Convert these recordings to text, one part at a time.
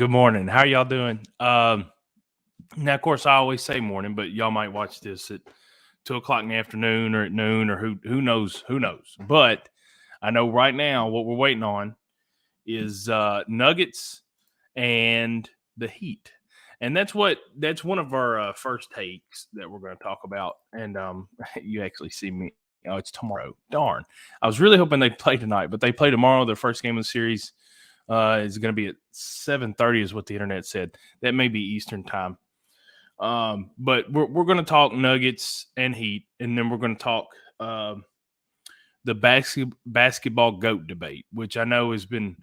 Good morning. How y'all doing? Now, of course, I always say morning, but y'all might watch this at 2 o'clock in the afternoon or at noon or who knows, who knows. But I know right now what we're waiting on is Nuggets and the Heat. And that's one of our first takes that we're going to talk about. And you actually see me. Oh, it's tomorrow. Darn. I was really hoping they'd play tonight, but they play tomorrow, their first game of the series. Is going to be at 7:30 is what the internet said. That may be Eastern time. But we're going to talk Nuggets and Heat, and then we're going to talk the basketball GOAT debate, which I know has been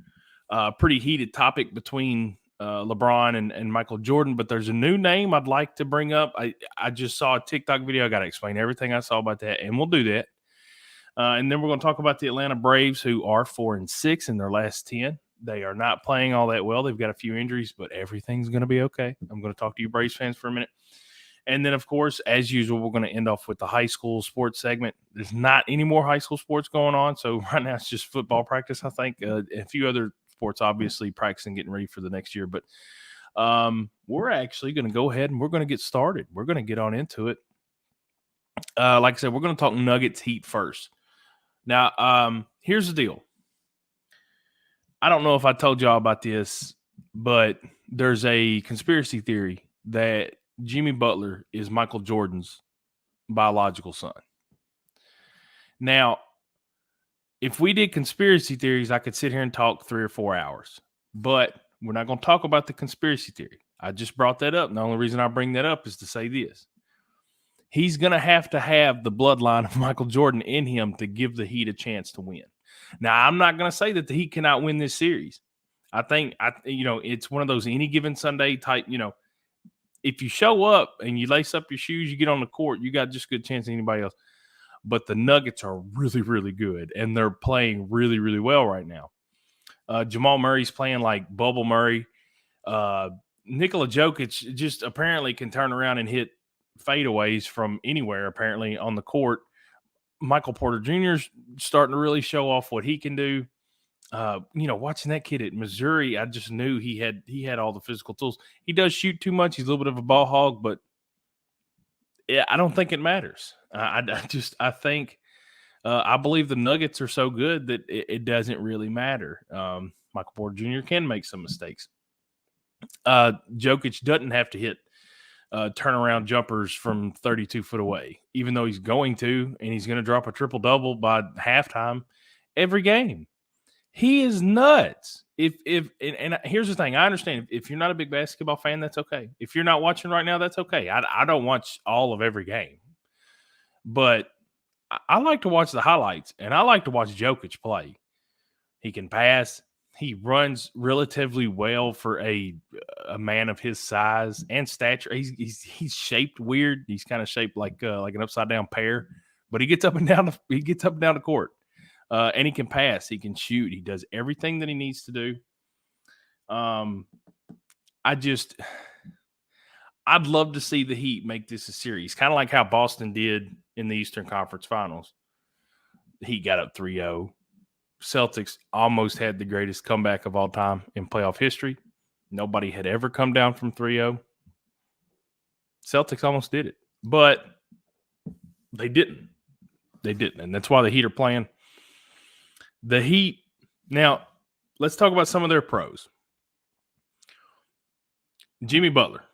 a pretty heated topic between LeBron and Michael Jordan. But there's a new name I'd like to bring up. I just saw a TikTok video. I got to explain everything I saw about that, and we'll do that. And then we're going to talk about the Atlanta Braves, who are 4-6 in their last 10. They are not playing all that well. They've got a few injuries, but everything's going to be okay. I'm going to talk to you Braves fans for a minute. And then, of course, as usual, we're going to end off with the high school sports segment. There's not any more high school sports going on, so right now it's just football practice, I think. A few other sports, obviously, practicing, getting ready for the next year. But we're actually going to go ahead and we're going to get started. We're going to get on into it. Like I said, we're going to talk Nuggets Heat first. Now, here's the deal. I don't know if I told y'all about this, but there's a conspiracy theory that Jimmy Butler is Michael Jordan's biological son. Now, if we did conspiracy theories, I could sit here and talk 3 or 4 hours, but we're not going to talk about the conspiracy theory. I just brought that up. And the only reason I bring that up is to say this. He's going to have the bloodline of Michael Jordan in him to give the Heat a chance to win. Now, I'm not going to say that the Heat cannot win this series. I think, it's one of those any given Sunday type, if you show up and you lace up your shoes, you get on the court, you got just a good chance of anybody else. But the Nuggets are really, really good, and they're playing really, really well right now. Jamal Murray's playing like Bubble Murray. Nikola Jokic just apparently can turn around and hit fadeaways from anywhere, apparently, on the court. Michael Porter Jr. is starting to really show off what he can do. Watching that kid at Missouri, I just knew he had all the physical tools. He does shoot too much. He's a little bit of a ball hog, but yeah, I don't think it matters. I believe the Nuggets are so good that it doesn't really matter. Michael Porter Jr. can make some mistakes. Jokic doesn't have to hit turnaround jumpers from 32 foot away, even though he's going to, and he's going to drop a triple-double by halftime every game. He is nuts. And here's the thing. I understand if you're not a big basketball fan, that's okay. If you're not watching right now, that's okay. I don't watch all of every game. But I like to watch the highlights, and I like to watch Jokic play. He can pass. He runs relatively well for a man of his size and stature. He's shaped weird. He's kind of shaped like an upside down pear, but he gets up and down the court, and he can pass. He can shoot. He does everything that he needs to do. I'd love to see the Heat make this a series, kind of like how Boston did in the Eastern Conference Finals. The Heat got up 3-0. Celtics almost had the greatest comeback of all time in playoff history. Nobody had ever come down from 3-0. Celtics almost did it, but they didn't. And that's why the Heat are playing. The Heat, now, let's talk about some of their pros. Jimmy Butler,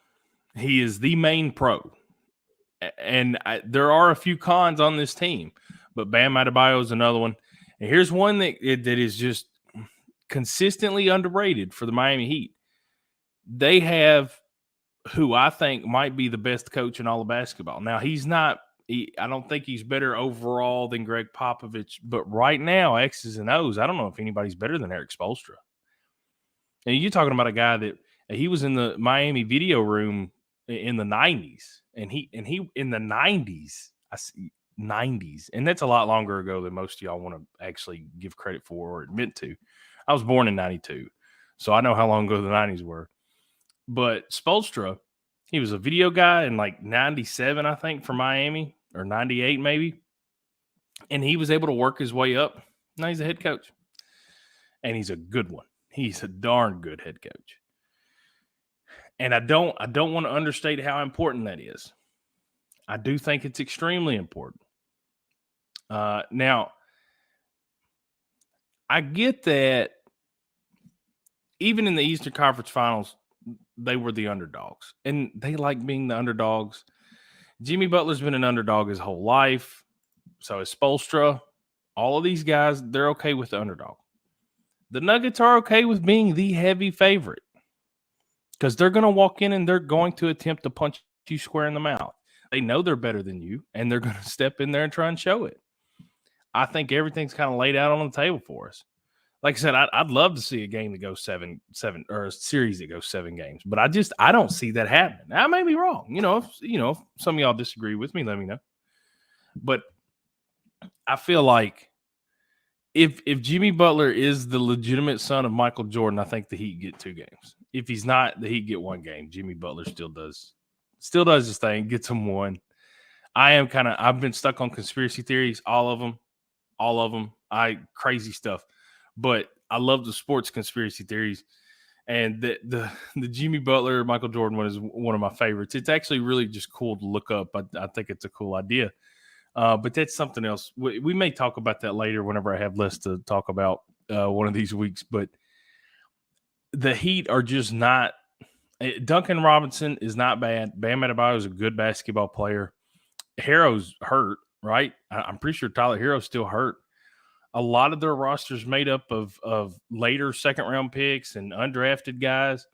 he is the main pro. And there are a few cons on this team, but Bam Adebayo is another one. And here's one that is just consistently underrated for the Miami Heat. They have who I think might be the best coach in all of basketball. Now, I don't think he's better overall than Greg Popovich, but right now, X's and O's, I don't know if anybody's better than Eric Spoelstra. And you're talking about a guy that he was in the Miami video room in the 90s, and he in the 90s, 90s, and that's a lot longer ago than most of y'all want to actually give credit for or admit to. I was born in 92, so I know how long ago the 90s were. But Spoelstra, he was a video guy in like 97, I think, for Miami, or 98 maybe, and he was able to work his way up. Now he's a head coach, and he's a good one. He's a darn good head coach. And I don't want to understate how important that is. I do think it's extremely important. Now, I get that even in the Eastern Conference Finals, they were the underdogs, and they like being the underdogs. Jimmy Butler's been an underdog his whole life. So is Spoelstra. All of these guys, they're okay with the underdog. The Nuggets are okay with being the heavy favorite because they're going to walk in and they're going to attempt to punch you square in the mouth. They know they're better than you, and they're going to step in there and try and show it. I think everything's kind of laid out on the table for us. Like I said, I'd love to see a game that goes seven, or a series that goes 7 games, but I don't see that happening. I may be wrong. If some of y'all disagree with me, let me know. But I feel like if Jimmy Butler is the legitimate son of Michael Jordan, I think the Heat get 2 games. If he's not, the Heat get 1 game. Jimmy Butler still does his thing, gets them 1. I've been stuck on conspiracy theories, all of them. Crazy stuff. But I love the sports conspiracy theories. And the Jimmy Butler, Michael Jordan one is one of my favorites. It's actually really just cool to look up. I think it's a cool idea. But that's something else. We may talk about that later whenever I have less to talk about one of these weeks. But the Heat are just not – Duncan Robinson is not bad. Bam Adebayo is a good basketball player. Herro's hurt, right? I'm pretty sure Tyler Herro's still hurt. A lot of their rosters made up of later second-round picks and undrafted guys.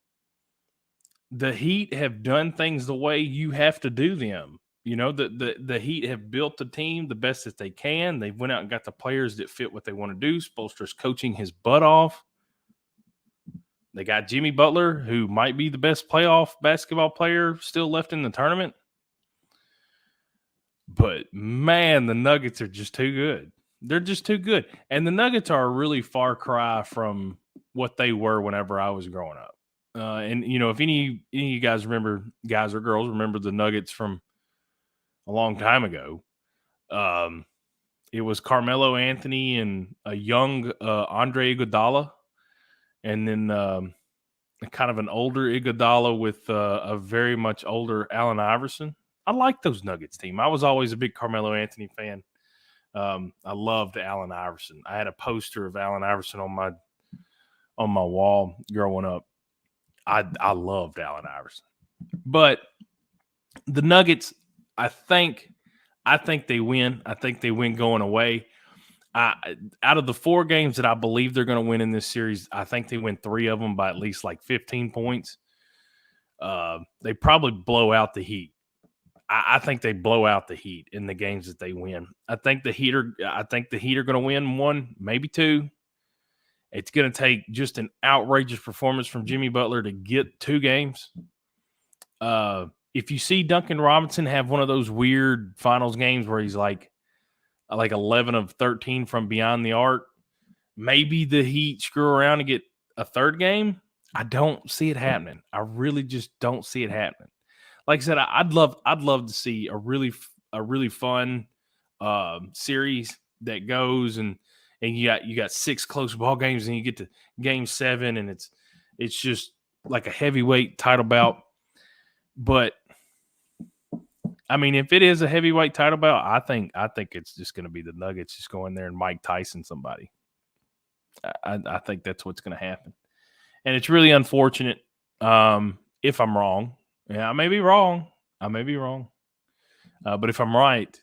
The Heat have done things the way you have to do them. The Heat have built the team the best that they can. They went out and got the players that fit what they want to do. Spoelstra's coaching his butt off. They got Jimmy Butler, who might be the best playoff basketball player still left in the tournament. But, man, the Nuggets are just too good. They're just too good. And the Nuggets are a really far cry from what they were whenever I was growing up. If any of you guys remember, guys or girls, remember the Nuggets from a long time ago, it was Carmelo Anthony and a young Andre Iguodala, and then kind of an older Iguodala with a very much older Allen Iverson. I like those Nuggets team. I was always a big Carmelo Anthony fan. I loved Allen Iverson. I had a poster of Allen Iverson on my wall growing up. I loved Allen Iverson. But the Nuggets, I think they win. I think they win going away. Out of the 4 games that I believe they're going to win in this series, I think they win 3 of them by at least like 15 points. They probably blow out the Heat. I think they blow out the Heat in the games that they win. I think the Heat are going to win 1, maybe 2. It's going to take just an outrageous performance from Jimmy Butler to get 2 games. If you see Duncan Robinson have one of those weird finals games where he's like 11 of 13 from beyond the arc, maybe the Heat screw around and get a 3rd game. I don't see it happening. I really just don't see it happening. Like I said, I'd love to see a really fun series that goes and you got 6 close ball games and you get to game 7 and it's just like a heavyweight title bout. But I mean, if it is a heavyweight title bout, I think it's just going to be the Nuggets just going there and Mike Tyson somebody. I think that's what's going to happen, and it's really unfortunate. If I'm wrong. Yeah, I may be wrong. But if I'm right,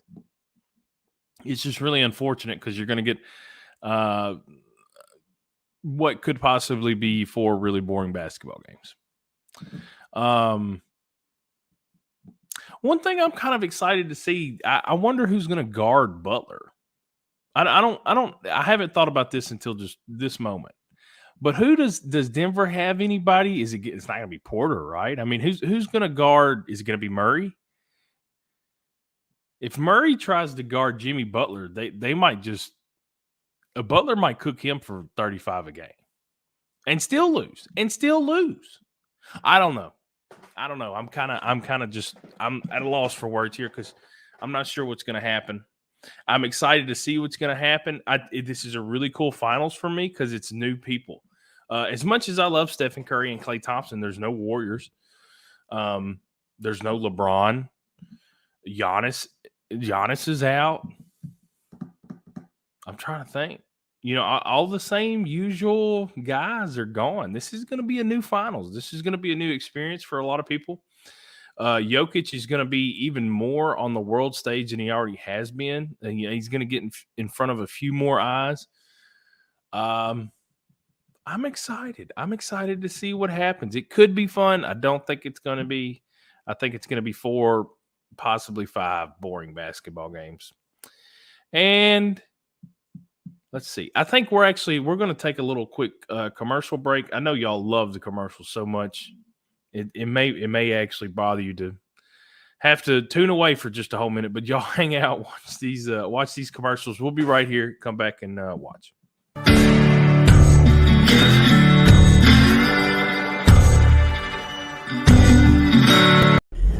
it's just really unfortunate because you're going to get what could possibly be 4 really boring basketball games. One thing I'm kind of excited to see, I wonder who's going to guard Butler. I haven't thought about this until just this moment. But who does Denver have anybody? It's not going to be Porter, right? I mean, who's going to guard? Is it going to be Murray? If Murray tries to guard Jimmy Butler, they might just Butler might cook him for 35 a game and still lose. I don't know. I'm kind of I'm at a loss for words here because I'm not sure what's going to happen. I'm excited to see what's going to happen. This is a really cool finals for me because it's new people. As much as I love Stephen Curry and Klay Thompson, there's no Warriors. There's no LeBron. Giannis is out. I'm trying to think. All the same usual guys are gone. This is going to be a new finals. This is going to be a new experience for a lot of people. Jokic is going to be even more on the world stage than he already has been. And, he's going to get in front of a few more eyes. I'm excited. I'm excited to see what happens. It could be fun. I don't think it's going to be. I think it's going to be 4, possibly 5 boring basketball games. And let's see. I think we're going to take a little quick commercial break. I know y'all love the commercials so much. It may actually bother you to have to tune away for just a whole minute, but y'all hang out, watch these commercials. We'll be right here. Come back and watch.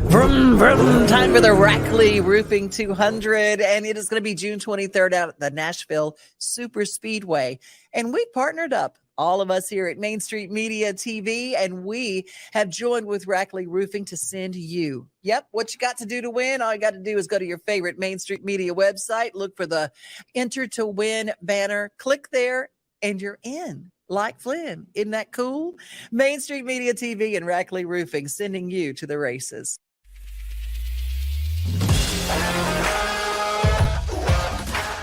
Vroom, vroom. Time for the Rackley Roofing 200, and it is going to be June 23rd out at the Nashville Super Speedway. And we partnered up, all of us here at Main Street Media TV, and we have joined with Rackley Roofing to send you. Yep, what you got to do to win? All you got to do is go to your favorite Main Street Media website, look for the Enter to Win banner, click there, and you're in. Like Flynn. Isn't that cool? Main Street Media TV and Rackley Roofing sending you to the races.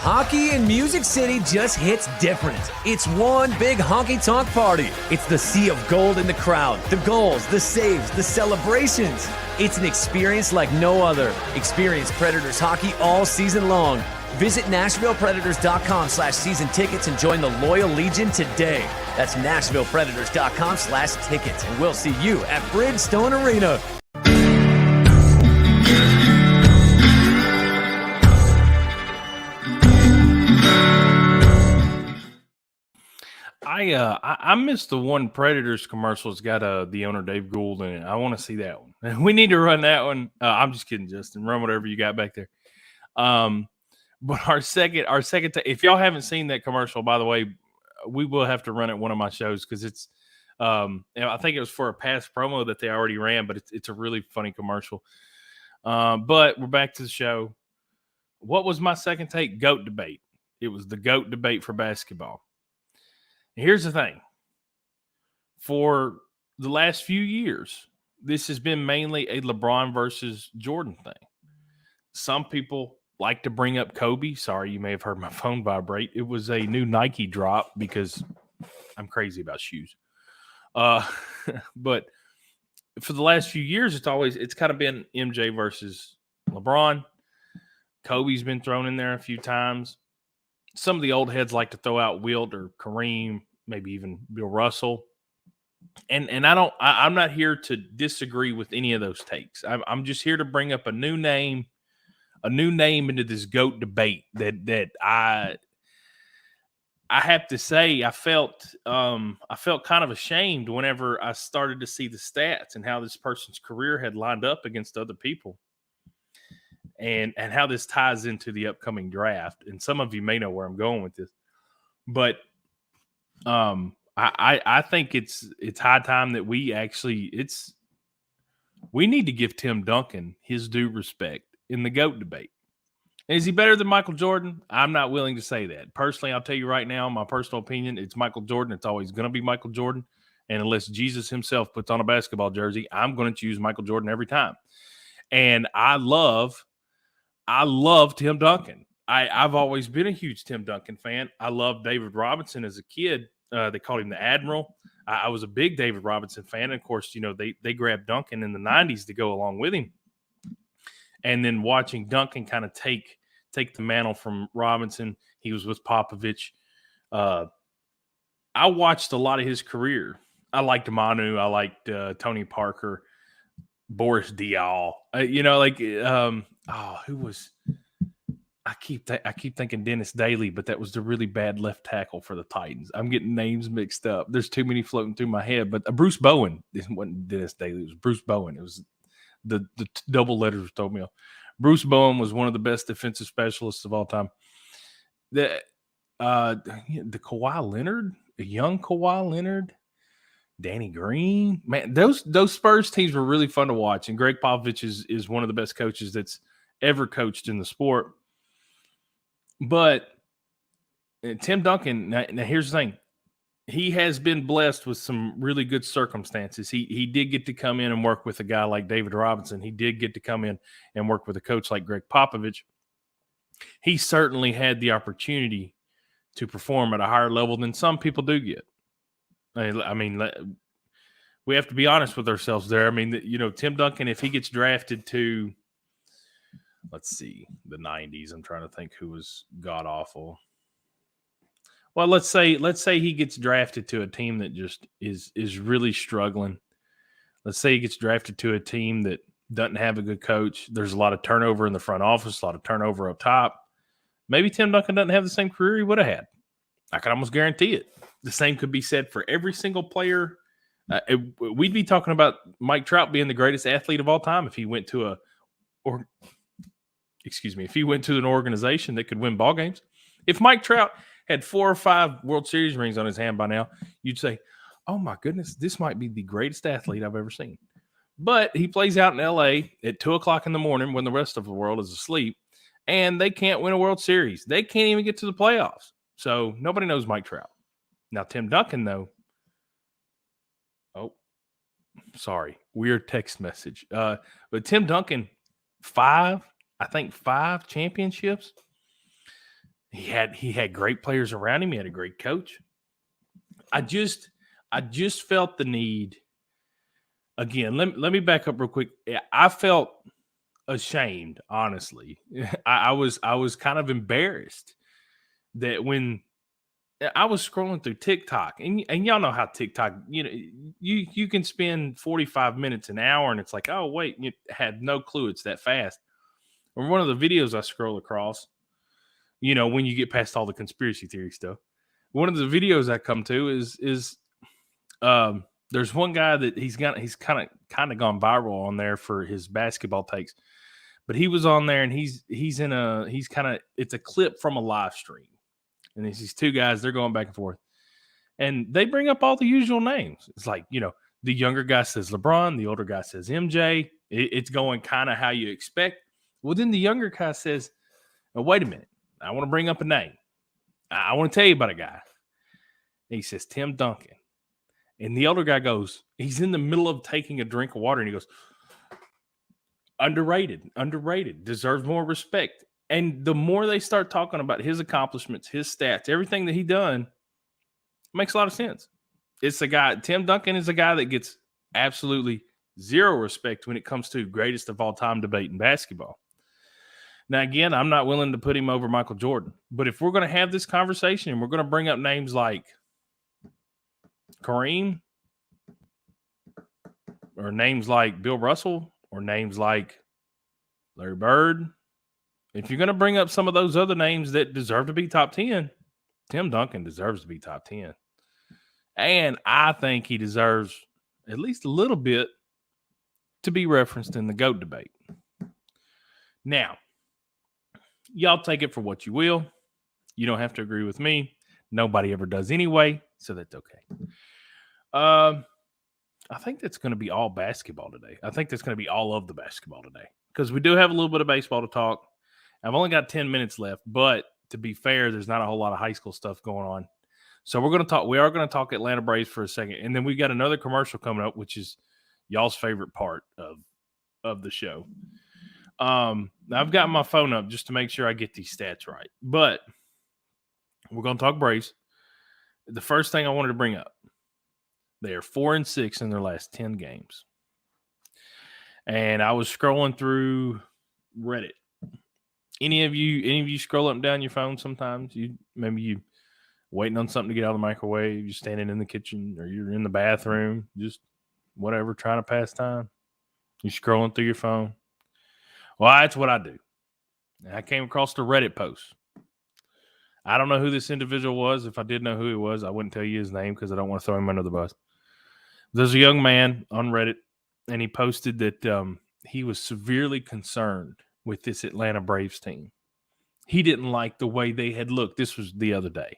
Hockey in Music City just hits different. It's one big honky-tonk party. It's the sea of gold in the crowd, the goals, the saves, the celebrations. It's an experience like no other. Experience Predators hockey all season long. Visit NashvillePredators.com/season tickets and join the Loyal Legion today. That's NashvillePredators.com/tickets, and we'll see you at Bridgestone Arena. I missed the one Predators commercial. It's got the owner Dave Gould in it. I want to see that one. We need to run that one. I'm just kidding, Justin. Run whatever you got back there. But our second, if y'all haven't seen that commercial, by the way, we will have to run it one of my shows because it's, I think it was for a past promo that they already ran, but it's a really funny commercial. But we're back to the show. What was my second take? GOAT debate. It was the GOAT debate for basketball. Here's the thing. For the last few years, this has been mainly a LeBron versus Jordan thing. Some people like to bring up Kobe. Sorry, you may have heard my phone vibrate. It was a new Nike drop because I'm crazy about shoes. But for the last few years, it's kind of been MJ versus LeBron. Kobe's been thrown in there a few times. Some of the old heads like to throw out Wilt or Kareem, maybe even Bill Russell. And I'm not here to disagree with any of those takes. I'm just here to bring up a new name into this GOAT debate that I have to say I felt kind of ashamed whenever I started to see the stats and how this person's career had lined up against other people. And how this ties into the upcoming draft. And some of you may know where I'm going with this. But I think it's high time that we need to give Tim Duncan his due respect in the GOAT debate. Is he better than Michael Jordan? I'm not willing to say that. Personally, I'll tell you right now, my personal opinion, it's Michael Jordan. It's always going to be Michael Jordan. And unless Jesus himself puts on a basketball jersey, I'm going to choose Michael Jordan every time. And I love Tim Duncan. I've always been a huge Tim Duncan fan. I loved David Robinson as a kid. They called him the Admiral. I was a big David Robinson fan. And of course, they grabbed Duncan in the 90s to go along with him. And then watching Duncan kind of take the mantle from Robinson, he was with Popovich. I watched a lot of his career. I liked Manu. I liked Tony Parker, Boris Diaw. Who was? I keep thinking Dennis Daly, but that was the really bad left tackle for the Titans. I'm getting names mixed up. There's too many floating through my head. But Bruce Bowen. It wasn't Dennis Daly. It was Bruce Bowen. It was the double letters told me off. Bruce Bowen was one of the best defensive specialists of all time. The Kawhi Leonard, a young Kawhi Leonard. Danny Green. Man, those Spurs teams were really fun to watch. And Greg Popovich is one of the best coaches that's ever coached in the sport. But Tim Duncan, now here's the thing. He has been blessed with some really good circumstances. He did get to come in and work with a guy like David Robinson. He did get to come in and work with a coach like Greg Popovich. He certainly had the opportunity to perform at a higher level than some people do get. I mean, we have to be honest with ourselves there. I mean, Tim Duncan, if he gets drafted to, let's see, the 90s, I'm trying to think who was god-awful. Well, let's say he gets drafted to a team that just is really struggling. Let's say he gets drafted to a team that doesn't have a good coach. There's a lot of turnover in the front office, a lot of turnover up top. Maybe Tim Duncan doesn't have the same career he would have had. I can almost guarantee it. The same could be said for every single player. We'd be talking about Mike Trout being the greatest athlete of all time if he went to if he went to an organization that could win ball games. If Mike Trout had 4 or 5 World Series rings on his hand by now, you'd say, oh my goodness, this might be the greatest athlete I've ever seen. But he plays out in L.A. at 2 o'clock in the morning when the rest of the world is asleep, and they can't win a World Series. They can't even get to the playoffs. So nobody knows Mike Trout. Now, Tim Duncan, though. Oh, sorry. Weird text message. But Tim Duncan, 5 championships. He had great players around him. He had a great coach. I just felt the need. Again, let me back up real quick. I felt ashamed, honestly. I was kind of embarrassed that when I was scrolling through TikTok, and y'all know how TikTok, you can spend 45 minutes, an hour, and it's like, oh wait, you had no clue it's that fast. Or one of the videos I scroll across, when you get past all the conspiracy theory stuff, one of the videos I come to is there's one guy that he's kind of gone viral on there for his basketball takes, but he was on there and it's a clip from a live stream, and these 2 guys, they're going back and forth, and they bring up all the usual names. It's like, the younger guy says LeBron, the older guy says MJ. It's going kind of how you expect. Well, then the younger guy says, oh, wait a minute, I want to bring up a name. I want to tell you about a guy. And he says Tim Duncan. And the older guy goes, he's in the middle of taking a drink of water, and he goes, underrated, deserves more respect. And the more they start talking about his accomplishments, his stats, everything that he done, makes a lot of sense. It's a guy, Tim Duncan is a guy that gets absolutely zero respect when it comes to greatest of all time debate in basketball. Now, again, I'm not willing to put him over Michael Jordan. But if we're going to have this conversation and we're going to bring up names like Kareem, or names like Bill Russell, or names like Larry Bird, if you're going to bring up some of those other names that deserve to be top 10, Tim Duncan deserves to be top 10. And I think he deserves at least a little bit to be referenced in the GOAT debate. Now, y'all take it for what you will. You don't have to agree with me. Nobody ever does anyway, so that's okay. I think that's going to be all basketball today. I think that's going to be all of the basketball today, because we do have a little bit of baseball to talk. I've only got 10 minutes left, but to be fair, there's not a whole lot of high school stuff going on. So we are going to talk Atlanta Braves for a second. And then we got another commercial coming up, which is y'all's favorite part of the show. I've got my phone up just to make sure I get these stats right, but we're going to talk Braves. The first thing I wanted to bring up, they are 4-6 in their last 10 games. And I was scrolling through Reddit. Any of you scroll up and down your phone sometimes? Maybe you waiting on something to get out of the microwave, you're standing in the kitchen, or you're in the bathroom, just whatever, trying to pass time. You're scrolling through your phone. Well, that's what I do. And I came across the Reddit post. I don't know who this individual was. If I did know who he was, I wouldn't tell you his name because I don't want to throw him under the bus. There's a young man on Reddit, and he posted that he was severely concerned with this Atlanta Braves team. He didn't like the way they had looked. This was the other day.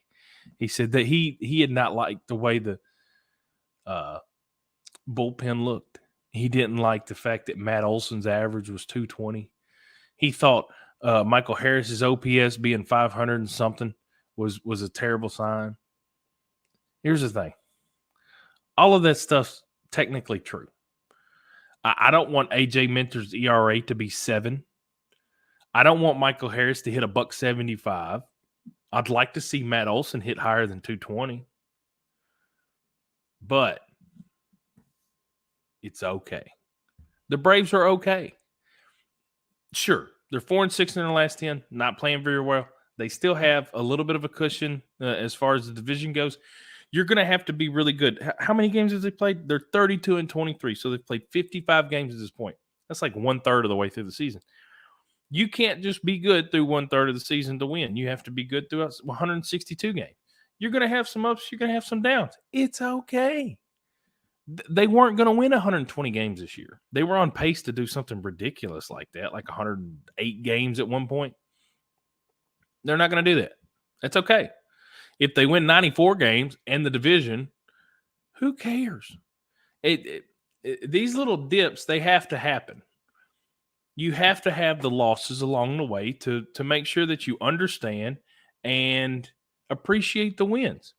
He said that he had not liked the way the bullpen looked. He didn't like the fact that Matt Olson's average was 220. He thought Michael Harris's OPS being 500 and something was a terrible sign. Here's the thing. All of that stuff's technically true. I don't want AJ Minter's ERA to be 7. I don't want Michael Harris to hit a $175. I'd like to see Matt Olson hit higher than 220. But it's okay. The Braves are okay. Sure, they're 4-6 in their last 10, not playing very well. They still have a little bit of a cushion as far as the division goes. You're going to have to be really good. How many games have they played? They're 32-23, so they've played 55 games at this point. That's like 1/3 of the way through the season. You can't just be good through 1/3 of the season to win. You have to be good throughout 162 games. You're going to have some ups. You're going to have some downs. It's okay. They weren't going to win 120 games this year. They were on pace to do something ridiculous like that, like 108 games at one point. They're not going to do that. That's okay. If they win 94 games and the division, who cares? These little dips, they have to happen. You have to have the losses along the way to make sure that you understand and appreciate the wins.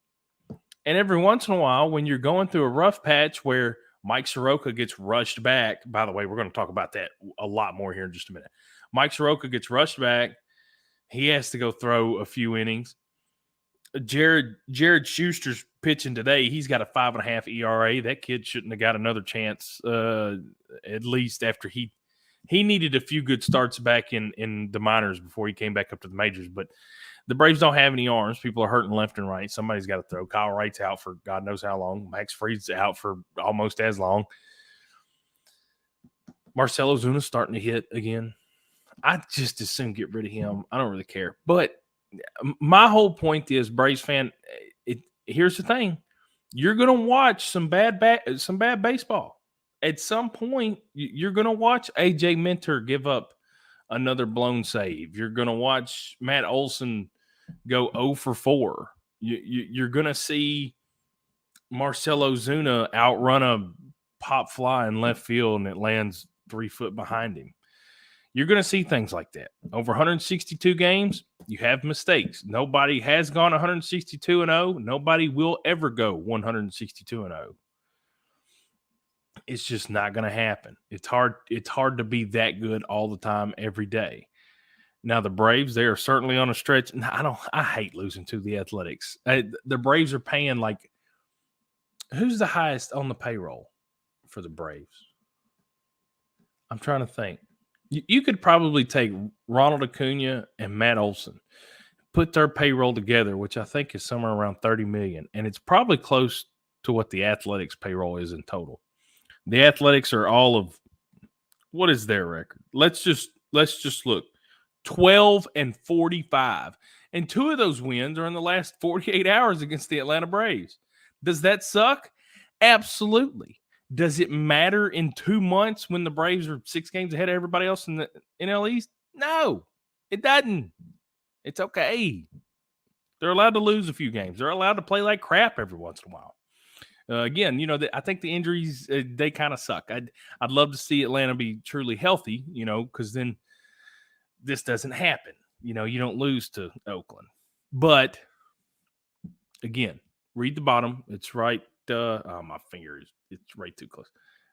And every once in a while, when you're going through a rough patch where Mike Soroka gets rushed back, by the way, we're going to talk about that a lot more here in just a minute. Mike Soroka gets rushed back. He has to go throw a few innings. Jared Schuster's pitching today. He's got a 5.5 ERA. That kid shouldn't have got another chance, at least after he needed a few good starts back in the minors before he came back up to the majors. But the Braves don't have any arms. People are hurting left and right. Somebody's got to throw. Kyle Wright's out for God knows how long. Max Fried's out for almost as long. Marcell Ozuna's starting to hit again. I just as soon get rid of him. I don't really care. But my whole point is, Braves fan, here's the thing. You're going to watch some bad baseball. At some point, you're going to watch AJ Minter give up another blown save. You're going to watch Matt Olson go 0 for 4. You're going to see Marcell Ozuna outrun a pop fly in left field and it lands 3 foot behind him. You're going to see things like that. Over 162 games, you have mistakes. Nobody has gone 162-0. Nobody will ever go 162-0. It's just not going to happen. It's hard to be that good all the time, every day. Now, the Braves, they are certainly on a stretch. I hate losing to the Athletics. The Braves are paying like, who's the highest on the payroll for the Braves? I'm trying to think. You could probably take Ronald Acuna and Matt Olson, put their payroll together, which I think is somewhere around $30 million, and it's probably close to what the Athletics payroll is in total. The Athletics are all of, what is their record? Let's just look. 12-45. And 2 of those wins are in the last 48 hours against the Atlanta Braves. Does that suck? Absolutely. Does it matter in 2 months when the Braves are 6 games ahead of everybody else in the NL East? No, it doesn't. It's okay. They're allowed to lose a few games. They're allowed to play like crap every once in a while. Again, I think the injuries, they kind of suck. I'd love to see Atlanta be truly healthy, because then this doesn't happen. You don't lose to Oakland. But, again, read the bottom. It's right. My finger it's right too close.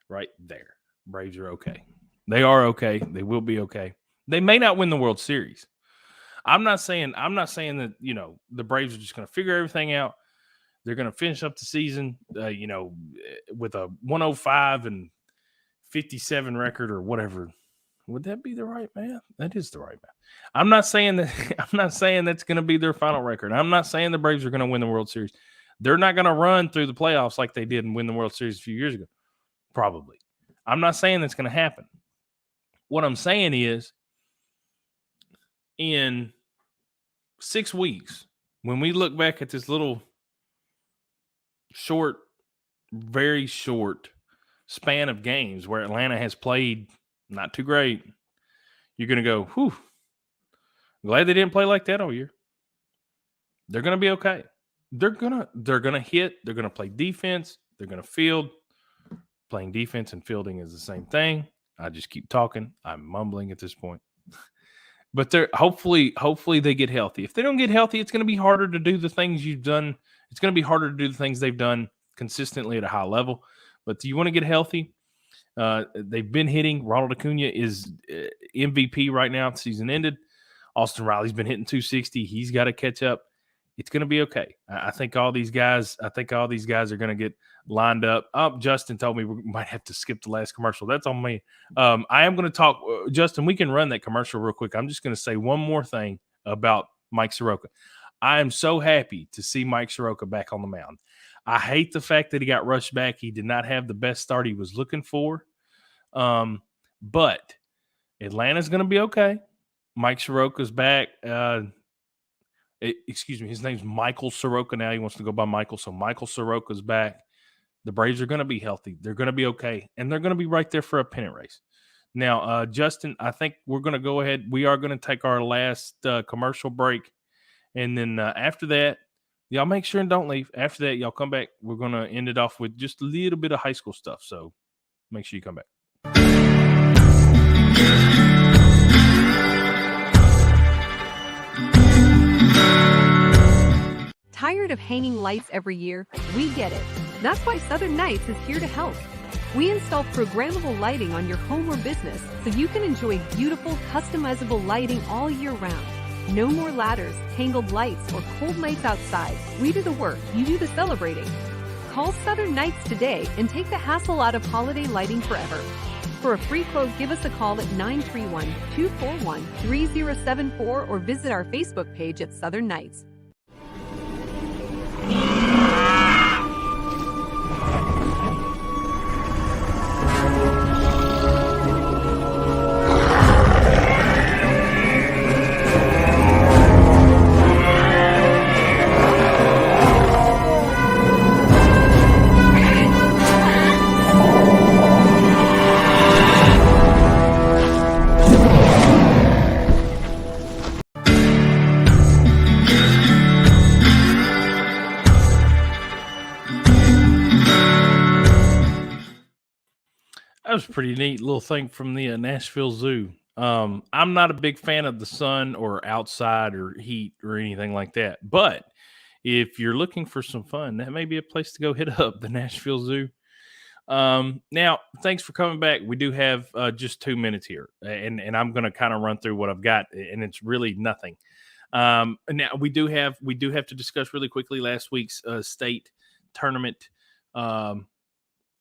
Right there. Braves are okay. They are okay. They will be okay. They may not win the World Series. I'm not saying that, the Braves are just going to figure everything out. They're going to finish up the season, with a 105 and 57 record or whatever. Would that be the right math? That is the right math. I'm not saying that's going to be their final record. I'm not saying the Braves are going to win the World Series. They're not going to run through the playoffs like they did and win the World Series a few years ago. Probably. I'm not saying that's going to happen. What I'm saying is, in 6 weeks, when we look back at this little very short span of games where Atlanta has played not too great, you're going to go, whew, glad they didn't play like that all year. They're going to be okay. They're going to hit. They're going to play defense. They're going to field. Playing defense and fielding is the same thing. I just keep talking. I'm mumbling at this point. But they're hopefully they get healthy. If they don't get healthy, it's going to be harder to do the things you've done. It's going to be harder to do the things they've done consistently at a high level. But do you want to get healthy? They've been hitting. Ronald Acuna is MVP right now. The season ended. Austin Riley's been hitting 260. He's got to catch up. It's going to be okay. I think all these guys are going to get lined up. Justin told me we might have to skip the last commercial. That's on me. I am going to talk. Justin, we can run that commercial real quick. I'm just going to say one more thing about Mike Soroka. I am so happy to see Mike Soroka back on the mound. I hate the fact that he got rushed back. He did not have the best start he was looking for. But Atlanta's going to be okay. Mike Soroka's back. Excuse me, his name's Michael Soroka now. He wants to go by Michael. So Michael Soroka's back. The Braves are going to be healthy. They're going to be okay. And they're going to be right there for a pennant race. Now, Justin, I think we're going to go ahead. We are going to take our last commercial break. And then after that, y'all make sure and don't leave. After that, y'all come back. We're going to end it off with just a little bit of high school stuff. So make sure you come back. Tired of hanging lights every year? We get it. That's why Southern Nights is here to help. We install programmable lighting on your home or business so you can enjoy beautiful, customizable lighting all year round. No more ladders, tangled lights, or cold nights outside. We do the work, you do the celebrating. Call Southern Nights today and take the hassle out of holiday lighting forever. For a free quote, give us a call at 931-241-3074 or visit our Facebook page at Southern Nights. That was a pretty neat little thing from the Nashville Zoo. I'm not a big fan of the sun or outside or heat or anything like that. But if you're looking for some fun, that may be a place to go hit up, the Nashville Zoo. Now, thanks for coming back. We do have just 2 minutes here, and I'm going to kind of run through what I've got, and it's really nothing. Now we do have to discuss really quickly last week's state tournament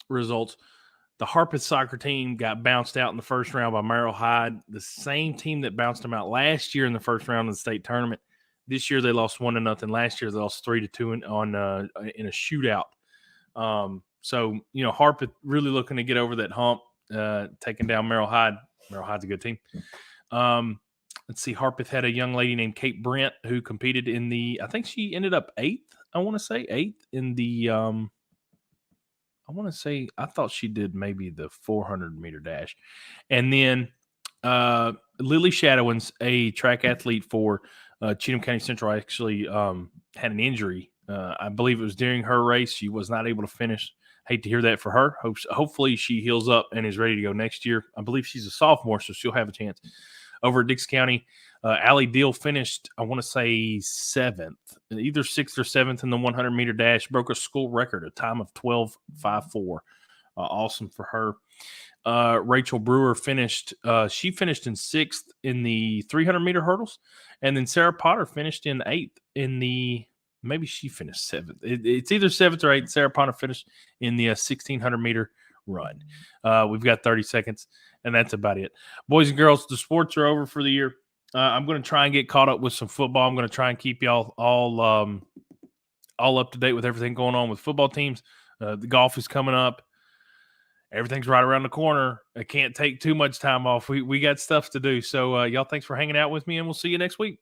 results. The Harpeth soccer team got bounced out in the first round by Merrill Hyde, the same team that bounced them out last year in the first round of the state tournament. This year they lost 1-0. Last year they lost 3-2 in a shootout. So Harpeth really looking to get over that hump, taking down Merrill Hyde. Merrill Hyde's a good team. Let's see. Harpeth had a young lady named Kate Brent who competed in I think she ended up 8th. I want to say 8th in the. I thought she did maybe the 400-meter dash. And then Lily Shadowins, a track athlete for Cheatham County Central, actually had an injury. I believe it was during her race. She was not able to finish. Hate to hear that for her. Hopefully she heals up and is ready to go next year. I believe she's a sophomore, so she'll have a chance. Over at Dix County, Allie Deal finished, I want to say 7th, either 6th or 7th in the 100-meter dash, broke a school record, a time of 12:54. Awesome for her. Rachel Brewer finished in 6th in the 300-meter hurdles, and then Sarah Potter finished in 8th in the maybe she finished 7th. It's either 7th or 8th. Sarah Potter finished in the 1,600-meter run. We've got 30 seconds, and that's about it. Boys and girls, the sports are over for the year. I'm going to try and get caught up with some football. I'm going to try and keep y'all all up to date with everything going on with football teams. The golf is coming up. Everything's right around the corner. I can't take too much time off. We got stuff to do. So y'all, thanks for hanging out with me, and we'll see you next week.